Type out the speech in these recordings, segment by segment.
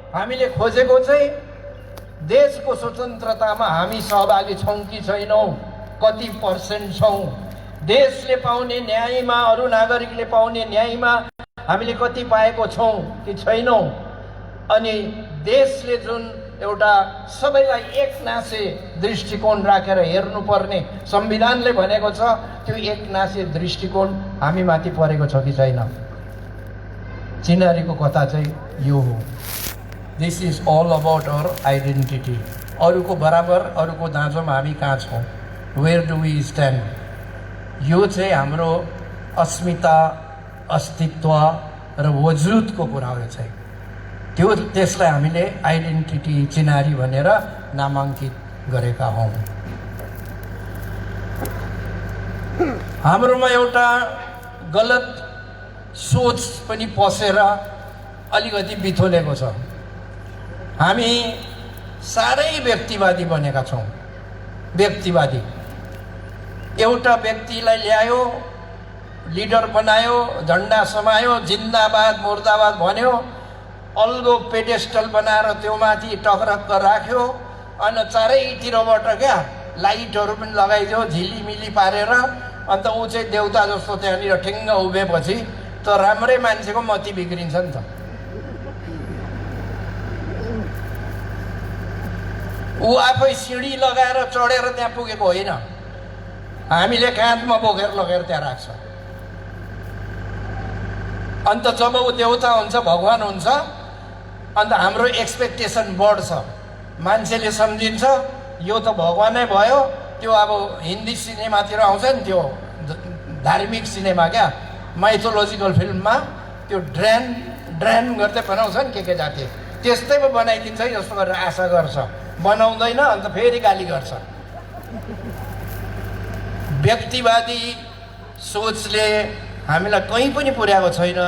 हामीले खोजेको चाहिँ देशको स्वतन्त्रतामा हामी सहभागी छौँ कि छैनौँ, कति पर्सेन्ट छौँ, देशले पाउने न्यायमा, अरू नागरिकले पाउने न्यायमा हामीले कति पाएको छौँ कि छैनौँ, अनि देशले जुन एउटा सबैलाई एकनासे दृष्टिकोण राखेर हेर्नुपर्ने संविधानले भनेको छ, त्यो एकनासे दृष्टिकोण हामी माथि परेको छ कि छैन। चिनारीको कथा चाहिँ यो हो। This is all about our identity. अरूको बराबर, अरूको दाँजोमा हामी कहाँ छौँ, वेयर डु वी स्ट्यान्ड, यो चाहिँ हाम्रो अस्मिता, अस्तित्व र वजुदको कुरा हो। चाहिँ त्यसलाई हामीले आइडेन्टिटी चिनारी भनेर नामाङ्कित गरेका हौँ। हाम्रोमा एउटा गलत सोच पनि पसेर अलिकति बिथोलेको छ। हामी साह्रै व्यक्तिवादी बनेका छौँ। व्यक्तिवादी, एउटा व्यक्तिलाई ल्यायो, लिडर बनायो, झन्डा समायो, जिन्दाबाद मुर्दाबाद भन्यो, अल्गो पेडेस्टल बनाएर त्यो माथि टक्रक्क राख्यो, अनि चारैतिरबाट क्या लाइटहरू पनि लगाइदियो झिलिमिली पारेर, अन्त ऊ चाहिँ देउता जस्तो त्यहाँनिर ठिङ्ग उभिएपछि त राम्रै मान्छेको मति बिग्रिन्छ नि त। ऊ आफै सिँढी लगाएर चढेर त्यहाँ पुगेको होइन, हामीले काँधमा बोकेर लगेर त्यहाँ राख्छ। अन्त जब ऊ देउता हुन्छ, भगवान हुन्छ, अन्त हाम्रो एक्सपेक्टेसन बढ्छ। मान्छेले सम्झिन्छ यो त भगवानै भयो। त्यो अब हिन्दी सिनेमातिर आउँछ नि, त्यो धार्मिक सिनेमा क्या, माइथोलोजिकल फिल्ममा त्यो ड्रान गर्दै बनाउँछ नि के जाति, त्यस्तै पो बनाइदिन्छ जस्तो गरेर आशा गर्छ। बनाउँदैन, अन्त फेरि गाली गर्छ। व्यक्तिवादी सोचले हामीलाई कहीँ पनि पुर्याएको छैन।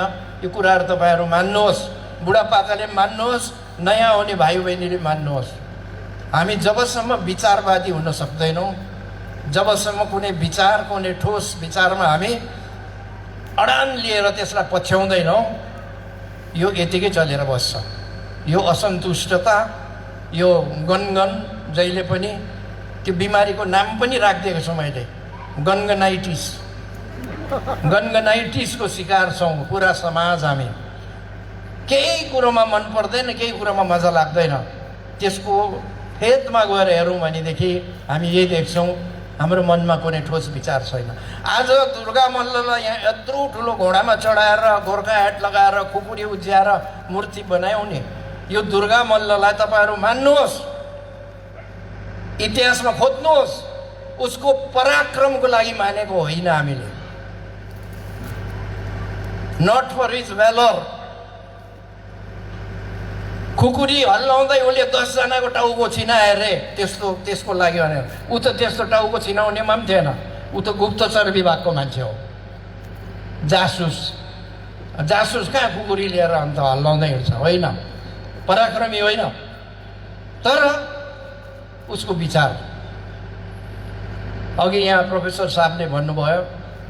यो कुराहरू तपाईँहरू मान्नुहोस्, बुढापाकाले मान्नुहोस्, नयाँ आउने भाइ बहिनीले मान्नुहोस्। हामी जबसम्म विचारवादी हुन सक्दैनौँ, जबसम्म कुनै विचार, कुनै ठोस विचारमा हामी अडान लिएर त्यसलाई पछ्याउँदैनौँ, यो यतिकै चलेर बस्छ। यो असन्तुष्टता, यो गनगन, जहिले पनि त्यो बिमारीको नाम पनि राखिदिएको छु मैले, गनगनाइटिस। गनगनाइटिसको शिकार छौँ पुरा समाज हामी। केही कुरोमा मन पर्दैन, केही कुरोमा मजा लाग्दैन। त्यसको फेदमा गएर हेरौँ भनेदेखि हामी यही देख्छौँ, हाम्रो मनमा कुनै ठोस विचार छैन। आज दुर्गा मल्ललाई यहाँ यत्रो ठुलो घोडामा चढाएर, गोर्खा ह्याट लगाएर, खुकुरी उज्याएर मूर्ति बनायौँ नि, यो दुर्गा मल्ललाई तपाईँहरू मान्नुहोस्, इतिहासमा खोज्नुहोस्, उसको पराक्रमको लागि मानेको होइन हामीले। Not for his valour. खुकुरी हल्लाउँदै उसले 10 जनाको टाउको छिनाए रे, त्यसको लागि भने ऊ त त्यस्तो टाउको छिनाउनेमा पनि थिएन। ऊ त गुप्तचर विभागको मान्छे हो, जासुस। जासुस कहाँ खुकुरी लिएर अन्त हल्लाउँदै हिँड्छ, होइन, पराक्रमी होइन। तर उसको विचार, अघि यहाँ प्रोफेसर साहबले भन्नुभयो,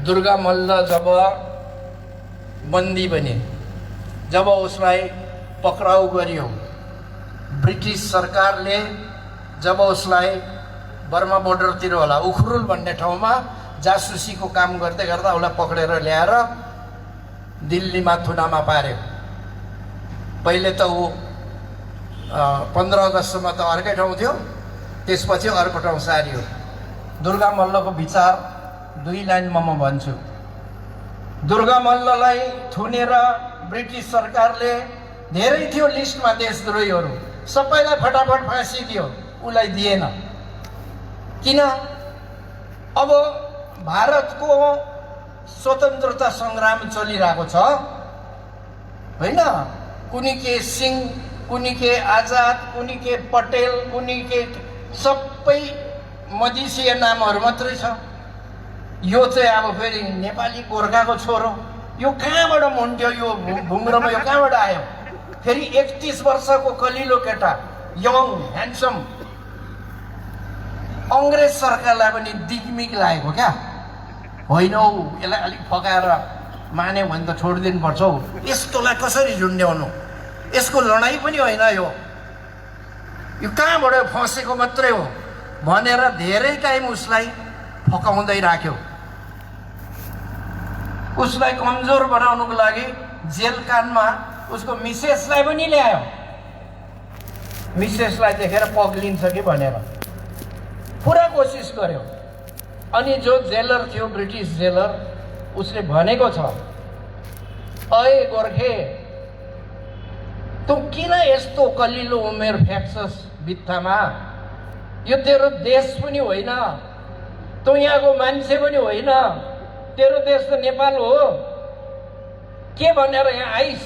दुर्गा मल्ल जब बन्दी बने, जब उसलाई पक्राउ गरियो, ब्रिटिस सरकारले जब उसलाई बर्मा बोर्डरतिर होला उखरुल भन्ने ठाउँमा जासुसीको काम गर्दै गर्दा उसलाई पक्रेर ल्याएर दिल्लीमा थुनामा पार्यो। पहिले त ऊ 15 अगस्तसम्म त अर्कै ठाउँ थियो, त्यसपछि अर्को ठाउँ सारियो। दुर्गा मल्लको विचार 2 लाइनमा म भन्छु। दुर्गा मल्ललाई थुनेर ब्रिटिस सरकारले, धेरै थियो लिस्टमा देशद्रोहीहरू, सबैलाई फटाफट फाँसी दियो, उसलाई दिएन। किन? अब भारतको स्वतन्त्रता सङ्ग्राम चलिरहेको छ, होइन? कुनी के सिंह, कुनी के आजाद, कुनी के पटेल, कुनी के सबै मधेसीय नामहरू मात्रै छ। यो चाहिँ अब फेरि नेपाली गोर्खाको छोरो, यो कहाँबाट मुन्ट्यो? यो भुङ्ग्रोमा यो कहाँबाट आयो? फेरि 31 वर्षको कलिलो केटा, यङ ह्यान्डसम। अङ्ग्रेज सरकारलाई पनि दिगमिग लागेको क्या, होइन हौ यसलाई अलिक फकाएर मान्यो भने त छोडिदिनु पर्छ हौ, यस्तोलाई कसरी झुन्ड्याउनु? यसको लडाइँ पनि होइन, यो कहाँबाट फसेको मात्रै हो भनेर धेरै टाइम उसलाई फकाउँदै राख्यो। उसलाई कमजोर बनाउनुको लागि जेल कानमा उसको मिसेसलाई पनि ल्यायो। मिसेसलाई देखेर पग्लिन्छ कि भनेर पुरा कोसिस गर्यो। अनि जो जेलर थियो, ब्रिटिस जेलर, उसले भनेको छ, अए गोर्खे, तँ किन यस्तो कलिलो उमेर फ्याँक्छस् बित्थामा? यो तेरो देश पनि होइन, तँ यहाँको मान्छे पनि होइन, तेरो देश त नेपाल हो, के भनेर यहाँ आइस?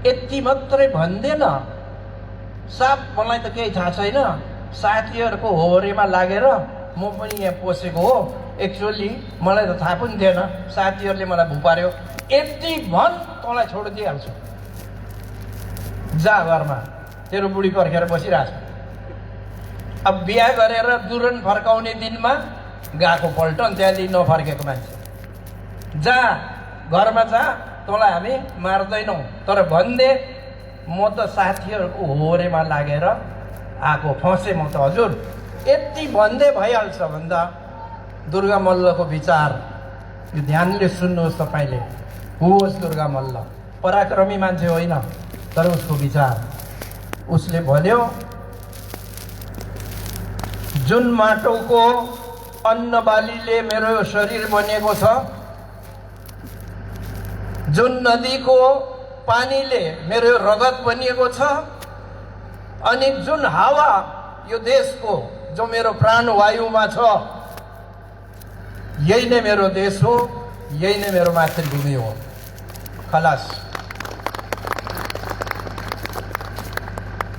यति मात्रै भन्दैन, साप मलाई त केही थाहा छैन, साथीहरूको होरेमा लागेर म पनि यहाँ पसेको हो, एक्चुअली मलाई त थाहा पनि थिएन, साथीहरूले मलाई भुपार्यो, यति भन् तँलाई छोडिदिइहाल्छु, जा घरमा, तेरो बुढी पर्खेर बसिरहेछ। अब बिहा गरेर दुरन फर्काउने दिनमा गएको पल्टन, त्यहाँदेखि नफर्केको मान्छे, जा घरमा जा, तँलाई हामी मार्दैनौँ, तर भन्दे म त साथीहरूको होरेमा लागेर आएको, फसेँ म त हजुर, यति भन्दै भइहाल्छ भन्दा दुर्गा मल्लको विचार यो ध्यानले सुन्नुहोस् तपाईँले। होस् दुर्गा मल्ल पराक्रमी मान्छे होइन, तर उसको विचार, उसले भन्यो, जुन माटोको अन्न बालीले मेरो शरीर बनेको छ, जुन नदीको पानीले मेरो रगत बनिएको छ, अनि जुन हावा यो देशको जो मेरो प्राणवायुमा छ, यही नै मेरो देश हो, यही नै मेरो मातृभूमि हो। खलास।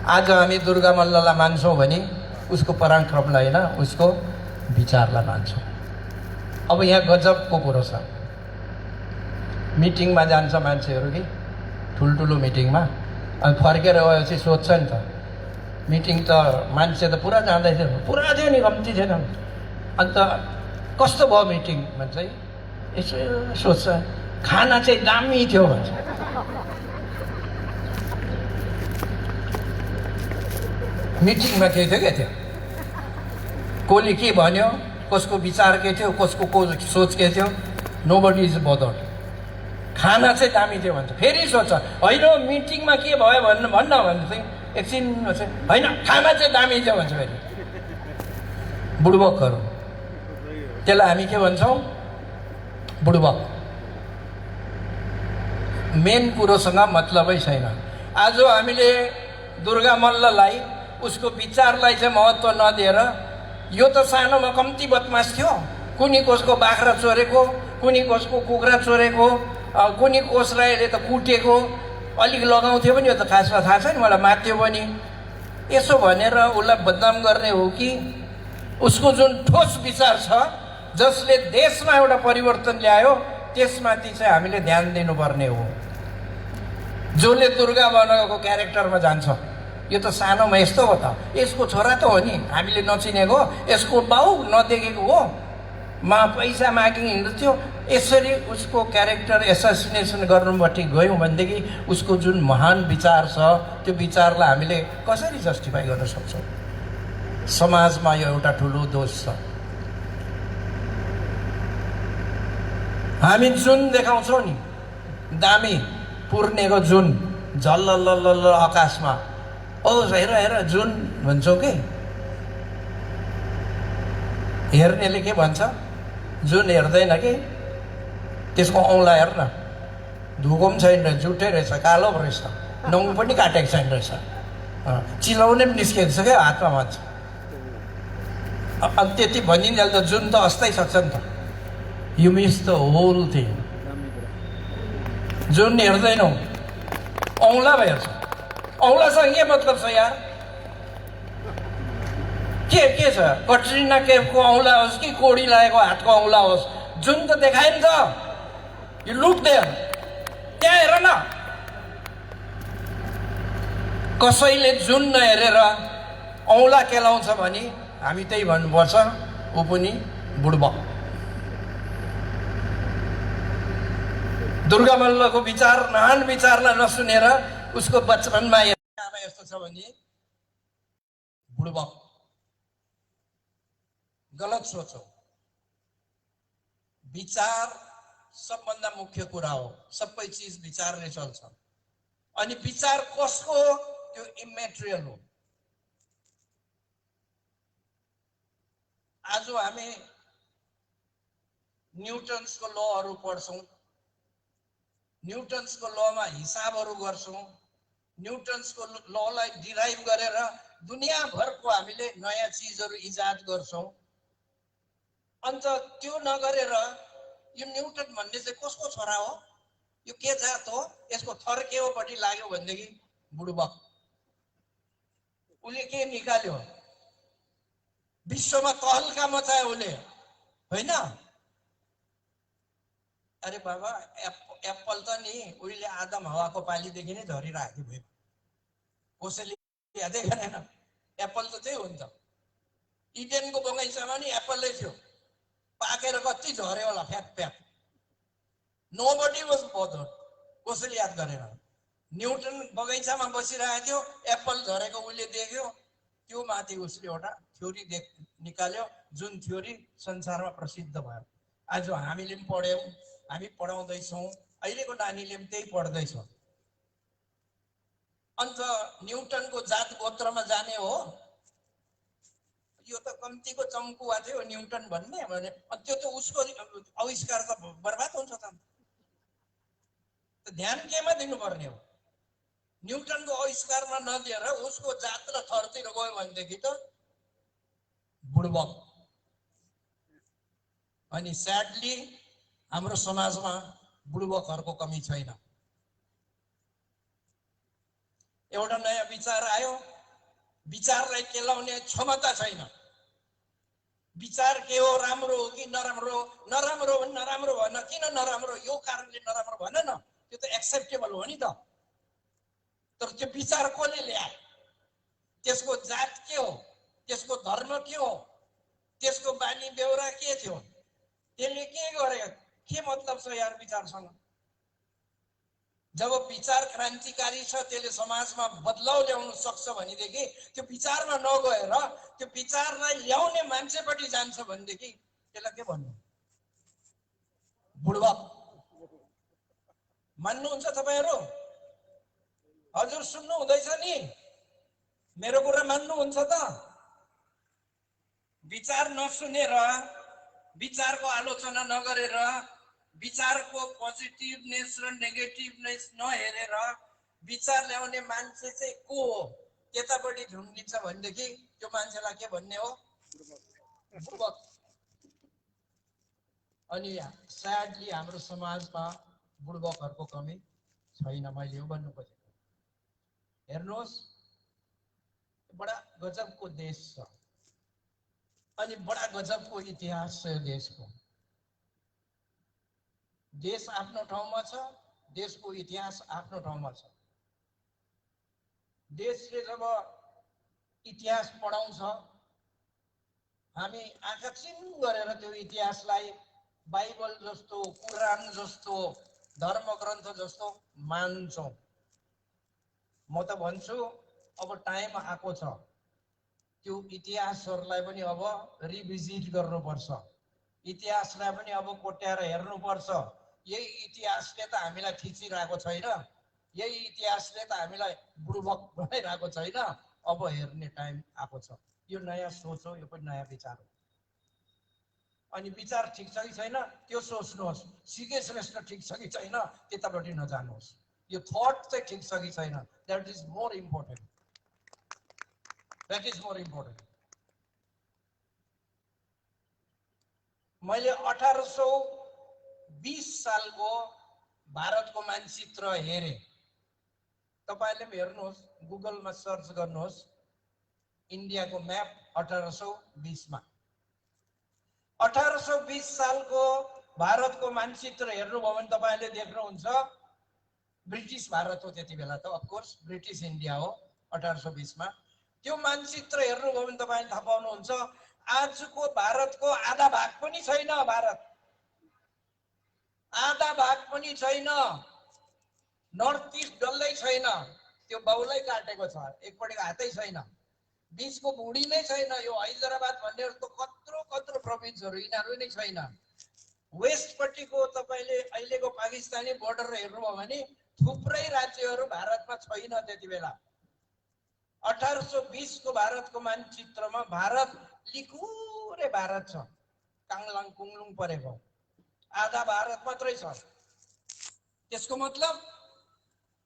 आज हामी दुर्गा मल्ललाई मान्छौँ भने उसको पराक्रमलाई होइन, उसको विचारलाई मान्छौँ। अब यहाँ गजबको कुरो छ, मिटिङमा जान्छ मान्छेहरू कि ठुल्ठुलो मिटिङमा, अनि फर्केर गएपछि सोध्छ नि त, मिटिङ त मान्छे त पुरा जाँदै थियो, पुरा थियो नि, कम्ती थिएन, अन्त कस्तो भयो मिटिङ भन्छ, यसो सोध्छ, खाना चाहिँ दामी थियो भन्छ। मिटिङमा के थियो, के थियो, कसले के भन्यो, कसको विचार के थियो, कसको सोच के थियो, नोबडी इज बोदर्ड। खाना चाहिँ दामी थियो भन्छ, फेरि सोध्छ, होइन मिटिङमा के भयो भन्न भन्छ, एकछिन होइन खाना चाहिँ दामी थियो भन्छ फेरि। बुडबकहरू, त्यसलाई हामी के भन्छौँ, बुडबक। मेन कुरोसँग मतलबै छैन। आज हामीले दुर्गा मल्ललाई, उसको विचारलाई चाहिँ महत्त्व नदिएर, यो त सानोमा कम्ती बदमास थियो, कुनी कसको बाख्रा चोरेको, कुनी कसको कुखुरा चोरेको, कुनी कसलाई यसले त कुटेको, अलिक लगाउँथ्यो पनि, यो त खासमा थाहा छैन मलाई, माथ्यो पनि, यसो भनेर उसलाई बदनाम गर्ने हो कि उसको जुन ठोस विचार छ जसले देशमा एउटा परिवर्तन ल्यायो त्यसमाथि चाहिँ हामीले ध्यान दिनुपर्ने हो। जसले दुर्गा बनाएको क्यारेक्टरमा जान्छ, यो त सानोमा यस्तो हो त, यसको छोरा त हो नि, हामीले नचिनेको, यसको बाउ नदेखेको हो, पैसा मागी हिँड्थ्यो, यसरी उसको क्यारेक्टर एसासिनेसन गर्नुपट्टि गयौँ भनेदेखि उसको जुन महान विचार छ त्यो विचारलाई हामीले कसरी जस्टिफाई गर्न सक्छौँ? समाजमा यो एउटा ठुलो दोष छ। हामी जुन देखाउँछौँ नि, दामी पुर्नेको जुन, झल्ल आकाशमा, ओ हेर हेर जुन भन्छौँ के, हेर्नेले के भन्छ, जुन हेर्दैन कि त्यसको औँला हेर्न, धुको पनि छैन रहेछ, जुठै रहेछ, कालो पो रहेछ, नङ पनि काटेको छैन रहेछ, चिलाउने पनि निस्केको छ क्या हातमा भन्छ। अनि त्यति भनिन्जेल त जुन त अस्ताइ सक्छ नि त। You miss the whole thing. जुन हेर्दैनौ, औँला पो हेर्छ। औँलासँग के मतलब छ यार? के छ? कट्रिना कैफको औँला होस् कि कोडी लागेको हातको औँला होस्, जुन त देखायो नि त। यो लुक देयर, त्यहाँ हेर न। कसैले जुन नहेरेर औँला केलाउँछ भने हामी त्यही भन्नुपर्छ, ऊ पनि बुडबक। दुर्गा मल्लको विचार, महान विचारलाई नसुनेर उसको बचपनमा आमा यस्तो छ भने बुढबक गलत सोचौ। विचार सबभन्दा मुख्य कुरा हो, सबै चिज विचारले चल्छ। अनि विचार कसको हो? त्यो इमेटेरियल हो। आज हामी न्युटन्सको लहरू पढ्छौँ, न्युटन्सको लमा हिसाबहरू गर्छौँ, न्युटन्सको ललाई डिराइभ गरेर दुनियाँभरको हामीले नयाँ चिजहरू इजाद गर्छौँ। अन्त त्यो नगरेर यो न्युटन भन्ने चाहिँ कसको छोरा हो, यो के जात हो, यसको थर के हो पट्टि लाग्यो भनेदेखि बुढबक। उसले के निकाल्यो? विश्वमा तहल्का मचायो उसले, होइन? अरे बाबा, एप्पल त नि उहिले आदम हवाको पालीदेखि नै झरिरहेको थियो। कसैले यादै गरेन। एप्पल त त्यही हो नि त। इडेनको बगैँचामा नि एप्पलै थियो, पाकेर कति झऱ्यो होला फ्याक फ्याक। नोबडी वाज बोदर्ड, कसैले याद गरेन। न्युटन बगैँचामा बसिरहेको थियो, एप्पल झरेको उसले देख्यो, त्यो माथि उसले एउटा थ्योरी निकाल्यो, जुन थ्योरी संसारमा प्रसिद्ध भयो। आज हामीले पनि पढ्यौँ, हामी पढाउँदैछौँ, अहिलेको नानीले पनि त्यही पढ्दैछ। अन्त न्युटनको जात गोत्रमा जाने हो, यो त कम्तीको चम्कुवा थियो न्युटन भन्ने भने, त्यो त उसको आविष्कार त बर्बाद हुन्छ त। ध्यान केमा दिनुपर्ने हो? न्युटनको आविष्कारमा नदिएर उसको जात र थरतिर गयो भनेदेखि त बुढबक। अनि स्याडली हाम्रो समाजमा बुढबकहरूको कमी छैन। एउटा नयाँ विचार आयो, विचारलाई केलाउने क्षमता छैन। विचार के हो, राम्रो हो कि नराम्रो? नराम्रो हो, नराम्रो भन। किन नराम्रो? यो कारणले नराम्रो भन न, त्यो त एक्सेप्टेबल हो नि त। तर त्यो विचार कसले ल्यायो? त्यसको जात के हो, त्यसको धर्म के हो, त्यसको बानी बेहोरा के थियो, त्यसले के गर्यो, के मतलब छ यार विचारसँग? जब विचार क्रान्तिकारी छ, त्यसले समाजमा बदलाव ल्याउन सक्छ भनेदेखि त्यो विचारमा नगएर त्यो विचारलाई ल्याउने मान्छेपट्टि जान्छ भनेदेखि त्यसलाई के भन्नु? बुढबक। मान्नुहुन्छ तपाईँहरू? हजुर सुन्नु हुँदैछ नि? मेरो कुरा मान्नुहुन्छ त? विचार नसुनेर, विचारको आलोचना नगरेर, विचारको पोजिटिभनेस र नेगेटिभनेस नहेरेर विचार ल्याउने मान्छे चाहिँ को हो त्यतापट्टि झुम्किन्छ भनेदेखि त्यो मान्छेलाई के भन्ने हो? बुढबक। अनि स्याडली हाम्रो समाजमा बुढबकहरूको कमी छैन। मैले यो भन्नु खोजेको। हेर्नुहोस्, बडा गजबको देश छ अनि बडा गजबको इतिहास छ यो देशको। देश आफ्नो ठाउँमा छ, देशको इतिहास आफ्नो ठाउँमा छ। देशले जब इतिहास पढाउँछ, हामी आँखा चिम गरेर त्यो इतिहासलाई बाइबल जस्तो, कुरान जस्तो, धर्मग्रन्थ जस्तो मान्छौँ। म त भन्छु अब टाइम आएको छ, त्यो इतिहासहरूलाई पनि अब रिभिजिट गर्नुपर्छ, इतिहासलाई पनि अब कोट्याएर हेर्नुपर्छ। यही इतिहासले त हामीलाई थिचिरहेको छैन, यही इतिहासले त हामीलाई बुढबक बनाइरहेको छैन। अब हेर्ने टाइम आएको छ। यो नयाँ सोच हो, यो पनि नयाँ विचार हो। अनि विचार ठिक छ कि छैन त्यो सोच्नुहोस्। सिके श्रेष्ठ ठिक छ कि छैन त्यतापट्टि नजानुहोस्। यो थट चाहिँ ठिक छ कि छैन, that is more important. That is more important. मैले 1820 सालको भारतको मानचित्र हेरेँ। तपाईले पनि हेर्नुहोस्, गुगलमा सर्च गर्नुहोस्, इन्डियाको म्याप 1820 मा। 1820 सालको भारतको मानचित्र हेर्नुभयो भने तपाईले देख्नुहुन्छ ब्रिटिस भारत हो त्यति बेला त, अफकोर्स ब्रिटिस इन्डिया हो 1820 मा। त्यो मानचित्र हेर्नुभयो भने तपाईले थाहा पाउनुहुन्छ आजको भारतको आधा भाग पनि छैन। भारत आधा भाग पनि छैन, नर्थ इस्ट डल्लै छैन। त्यो बाउलाई काटेको छ, एकपट्टिको हातै छैन, बीचको बुढी नै छैन। यो हैदराबाद भन्नेहरू त कत्रो कत्रो प्रोभिन्सहरू यिनीहरू नै छैन। वेस्टपट्टिको तपाईँले अहिलेको पाकिस्तानी बोर्डर हेर्नुभयो भने थुप्रै राज्यहरू भारतमा छैन त्यति बेला। 1820 को भारतको मानचित्रमा भारत लिकुरे भारत छ, काङलाङ कुङलुङ परेको आधा भारत मात्रै छ। त्यसको मतलब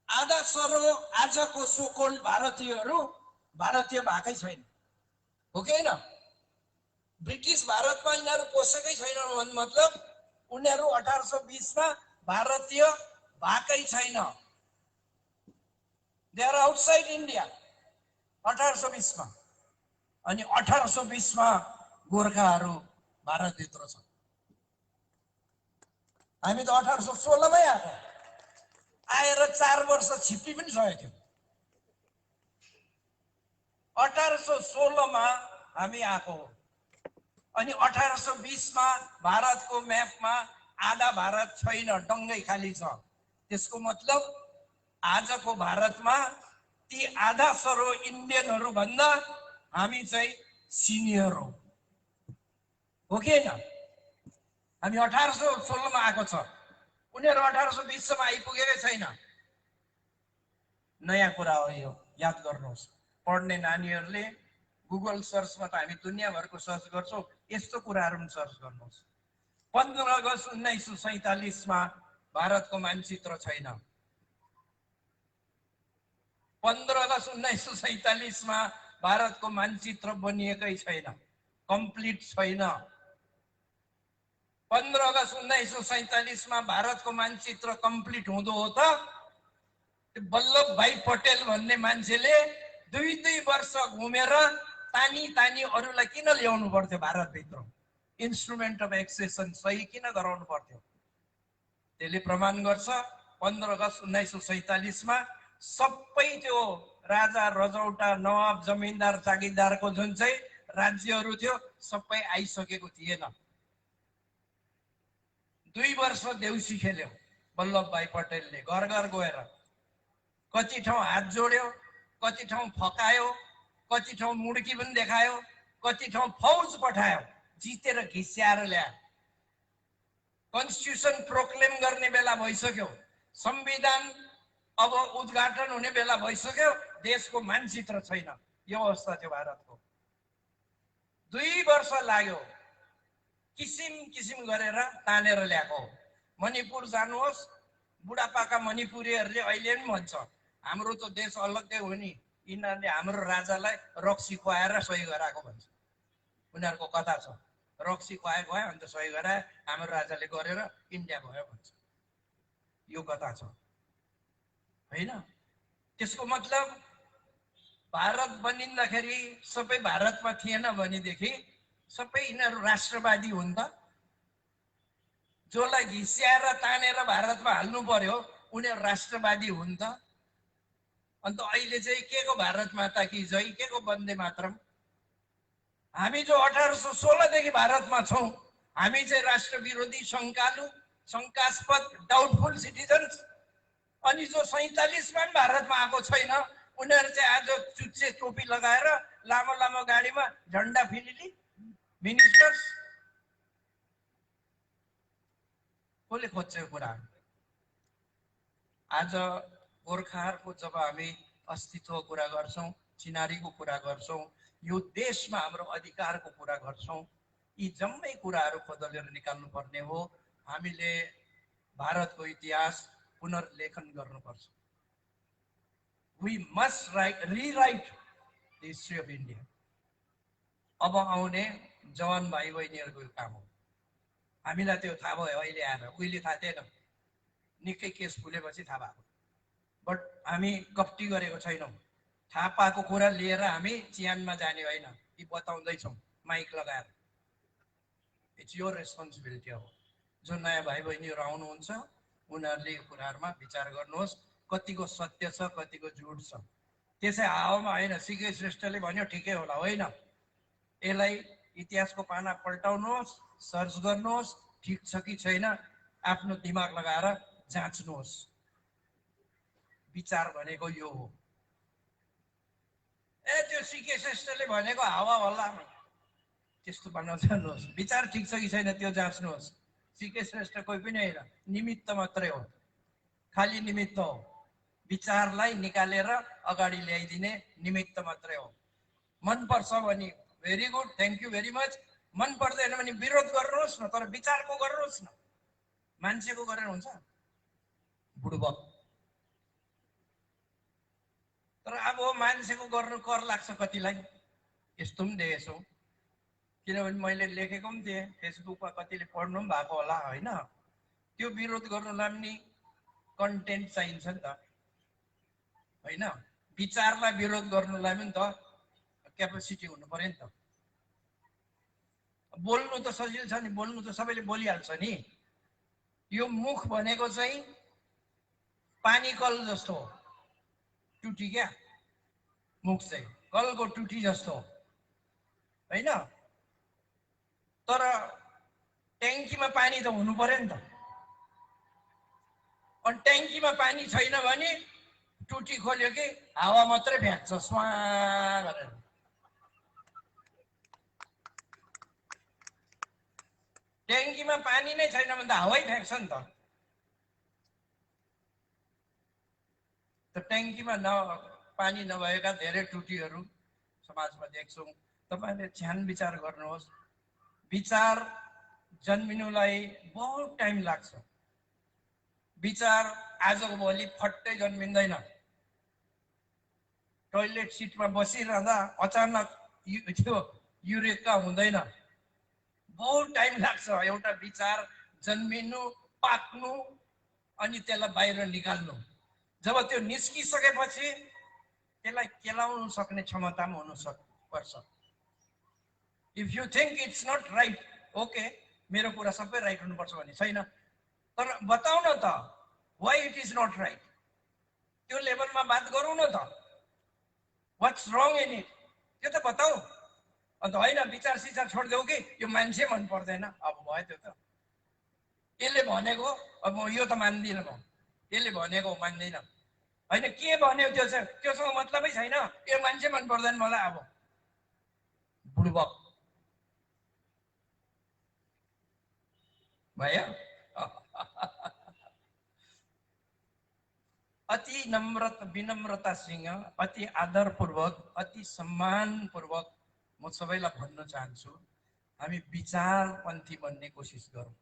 आधा सरो आजको सोकोल्ड भारतीयहरू भारतीय भएकै छैन, हो कि होइन? ब्रिटिस भारतमा यिनीहरू पसेकै छैनन्, मतलब उनीहरू 1820 मा भारतीय भएकै छैन। दे आर आउटसाइड इन्डिया 1820 मा। अनि 1820 मा गोर्खाहरू भारतभित्र छ। हामी त 1816 मै आएको, आएर 4 वर्ष छिप्पी पनि सकेको थियो। 1816 मा हामी आएको हो। अनि 1820 मा भारतको म्यापमा आधा भारत छैन, डङ्गै खाली छ। त्यसको मतलब आजको भारतमा ती आधा सरो इन्डियनहरू भन्दा हामी चाहिँ सिनियर हो कि होइन? हामी 1816 मा आएको छ, उनीहरू 1820 सम्म आइपुगेकै छैन। नयाँ कुरा हो यो, याद गर्नुहोस्। पढ्ने नानीहरूले गुगल सर्चमा त हामी दुनियाँभरको सर्च गर्छौँ, यस्तो कुराहरू पनि सर्च गर्नुहोस्। 15 अगस्त 1947 मा भारतको मानचित्र छैन। 15 अगस्त 1947 मा भारतको मानचित्र बनिएकै छैन, कम्प्लिट छैन। 15 अगस्त 1947 मा भारतको मानचित्र कम्प्लिट हुँदो हो त वल्लभ भाई पटेल भन्ने मान्छेले 2 वर्ष घुमेर तानी तानी अरूलाई किन ल्याउनु पर्थ्यो भारतभित्र? इन्स्ट्रुमेन्ट अफ एक्सेसन सही किन गराउनु पर्थ्यो? त्यसले प्रमाण गर्छ 15 अगस्त 1947 मा सबै त्यो राजा रजौटा नवाब जमिनदार जागिरदारको जुन चाहिँ राज्यहरू थियो सबै आइसकेको थिएन। 2 वर्ष देउसी खेल्यो वल्लभ भाई पटेलले, घर घर गएर कति ठाउँ हात जोड्यो, कति ठाउँ फकायो, कति ठाउँ मुड्की पनि देखायो, कति ठाउँ फौज पठायो, जितेर घिस्याएर ल्यायो। कन्स्टिट्युसन प्रोक्लेम गर्ने बेला भइसक्यो, संविधान अब उद्घाटन हुने बेला भइसक्यो, देशको मानचित्र छैन। यो अवस्था थियो भारतको। 2 वर्ष लाग्यो, किसिम किसिम गरेर तानेर ल्याएको। मणिपुर जानुहोस्, बुढापाका मणिपुरीहरूले अहिले पनि भन्छ हाम्रो त देश अलग्गै हो नि, यिनीहरूले हाम्रो राजालाई रक्सी खुवाएर सही गराएको भन्छ। उनीहरूको कथा छ, रक्सी खुवाएको भयो अन्त सही गराए, हाम्रो राजाले गरेर इन्डिया भयो भन्छ। यो कथा छ होइन? त्यसको मतलब भारत बनिँदाखेरि सबै भारतमा थिएन भनेदेखि सबै यिनीहरू राष्ट्रवादी हुन् त? जसलाई घिस्याएर तानेर भारतमा हाल्नु पर्यो उनीहरू राष्ट्रवादी हुन् त? अन्त अहिले चाहिँ के को भारत माता की जय, के को वन्दे मातरम? हामी जो 1816 देखि भारतमा छौँ, हामी चाहिँ राष्ट्र विरोधी, शङ्कालु, शङ्कास्पद, डाउटफुल सिटिजन्स। अनि जो 47 मा भारतमा आएको छैन उनीहरू चाहिँ आज चुच्चे टोपी लगाएर लामो लामो गाडीमा झन्डा फिलिली मिनिस्टर्स। कसले खोज्छ यो कुरा? आज गोर्खाहरूको जब हामी अस्तित्वको कुरा गर्छौँ, चिनारीको कुरा गर्छौँ, यो देशमा हाम्रो अधिकारको कुरा गर्छौँ, यी जम्मै कुराहरू खोदलेर निकाल्नु पर्ने हो। हामीले भारतको इतिहास पुनर्लेखन गर्नुपर्छ। We must rewrite the history of India. अब आउने जवान भाइ बहिनीहरूको काम हो। हामीलाई त्यो थाहा भयो अहिले आएर, उहिले थाहा थिएन, निकै केस फुलेपछि थाहा भएको। बट हामी कप्टी गरेको छैनौँ। थाहा पाएको कुरा लिएर हामी चिहानमा जाने होइन, यी बताउँदैछौँ माइक लगाएर। इट्स योर रेस्पोन्सिबिलिटी हो। जो नयाँ भाइ बहिनीहरू आउनुहुन्छ उनीहरूले यो कुराहरूमा विचार गर्नुहोस्, कतिको सत्य छ कतिको झुट छ। त्यसै हावामा होइन, सिके श्रेष्ठले भन्यो ठिकै होला, होइन। यसलाई इतिहासको पाना पल्टाउनुहोस्, सर्च गर्नुहोस्, ठिक छ कि छैन आफ्नो दिमाग लगाएर जाँच्नुहोस्। विचार भनेको यो हो। सीके श्रेष्ठले भनेको हावा हल्ला त्यस्तो बनाउँनुहोस्। विचार ठिक छ कि छैन त्यो जाँच्नुहोस्। सीके श्रेष्ठ कोही पनि होइन, निमित्त मात्रै हो, खाली निमित्त हो। विचारलाई निकालेर अगाडि ल्याइदिने निमित्त मात्रै हो। मन पर्छ भने very good, thank you very much. मन पर्दैन भने विरोध गर्नुहोस् न, तर विचारको गर्नुहोस् न, मान्छेको गरेर हुन्छ? बुढबक। तर अब मान्छेको गर्नु कर लाग्छ कतिलाई, यस्तो पनि देखेछौ। किनभने मैले लेखेको पनि थिएँ फेसबुकमा, कतिले पढ्नु पनि भएको होला होइन। त्यो विरोध गर्नुलाई पनि कन्टेन्ट चाहिन्छ नि त होइन। विचारलाई विरोध गर्नुलाई पनि त क्यापेसिटी हुनु पर्यो नि त। बोल्नु त सजिलो छ नि, बोल्नु त सबैले बोलिहाल्छ नि। यो मुख भनेको चाहिँ पानी कल जस्तो हो, टुटी क्या। मुख चाहिँ कलको टुटी जस्तो हो होइन। तर ट्याङ्कीमा पानी त हुनु पर्यो नि त। अनि ट्याङ्कीमा पानी छैन भने टुटी खोल्यो कि हावा मात्रै फ्याँक्छ स्वा गरेर। ट्याङ्कीमा पानी नै छैन भने त हावै फ्याँक्छ नि त। ट्याङ्कीमा पानी नभएका धेरै टुटीहरू समाजमा देख्छौँ। तपाईँले ध्यान विचार गर्नुहोस्। विचार जन्मिनुलाई बहुत टाइम लाग्छ। विचार आजको भोलि फट्टै जन्मिँदैन। टोइलेट सिटमा बसिरहँदा अचानक त्यो युरेका हुँदैन, बहुत टाइम लाग्छ एउटा विचार जन्मिनु, पाक्नु, अनि त्यसलाई बाहिर निकाल्नु। जब त्यो निस्किसकेपछि त्यसलाई केलाउनु सक्ने क्षमता पनि हुनुपर्छ। If you think it's not right, okay, मेरो कुरा सबै राइट हुनुपर्छ भन्ने छैन, तर बताउ न त why it is not right. त्यो लेभलमा बात गरौँ न त, वाट्स रङ इन इट, त्यो त बताऊ। अन्त होइन विचार सिचार छोडिदेऊ कि यो मान्छे मन पर्दैन, अब भयो त्यो त। यसले भनेको अब यो त मान्दिनँ म, यसले भनेको मान्दिनँ होइन। के भन्यो त्यो चाहिँ त्योसँग मतलबै छैन, यो मान्छे मन पर्दैन मलाई। अब बुढबक भयो। अति विनम्रतासँग, अति आदरपूर्वक, अति सम्मानपूर्वक म सबैलाई भन्न चाहन्छु, हामी विचारपन्थी बन्ने कोसिस गरौँ,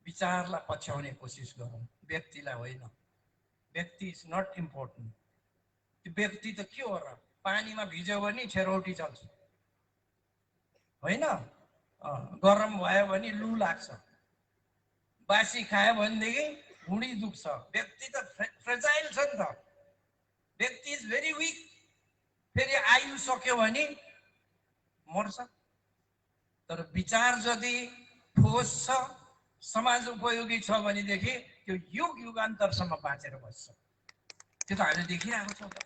विचारलाई पछ्याउने कोसिस गरौँ, व्यक्तिलाई होइन। व्यक्ति इज नट इम्पोर्टेन्ट। त्यो व्यक्ति त के हो र, पानीमा भिज्यो भने छेरौटी चल्छ होइन, गरम भयो भने लु लाग्छ, बासी खायो भनेदेखि भुँडी दुख्छ। व्यक्ति त फ्रेजाइल छ नि त, व्यक्ति इज भेरी विक। फेरि आयु सक्यो भने मर्छ। तर विचार यदि ठोस छ, समाज उपयोगी छ भनेदेखि त्यो युग युगान्तरसम्म बाँचेर बस्छ। त्यो त हामीले देखिरहेको छौँ त।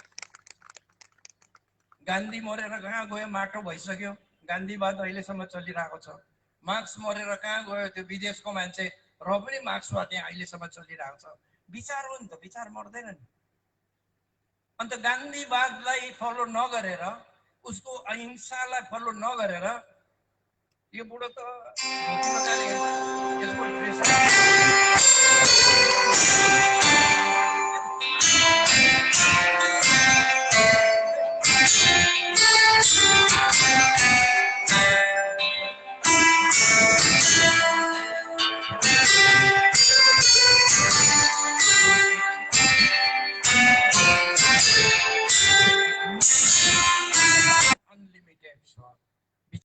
गान्धी मरेर कहाँ गयो, माटो भइसक्यो। गान्धीवाद अहिलेसम्म चलिरहेको छ। मार्क्स मरेर कहाँ गयो, त्यो विदेशको मान्छे, र पनि मार्क्सवाद यहाँ अहिलेसम्म चलिरहेको छ। विचार हो नि त, विचार मर्दैन नि। अन्त गान्धीवादलाई फलो नगरेर, उसको अहिंसालाई फलो नगरेर यो बुढो त यसको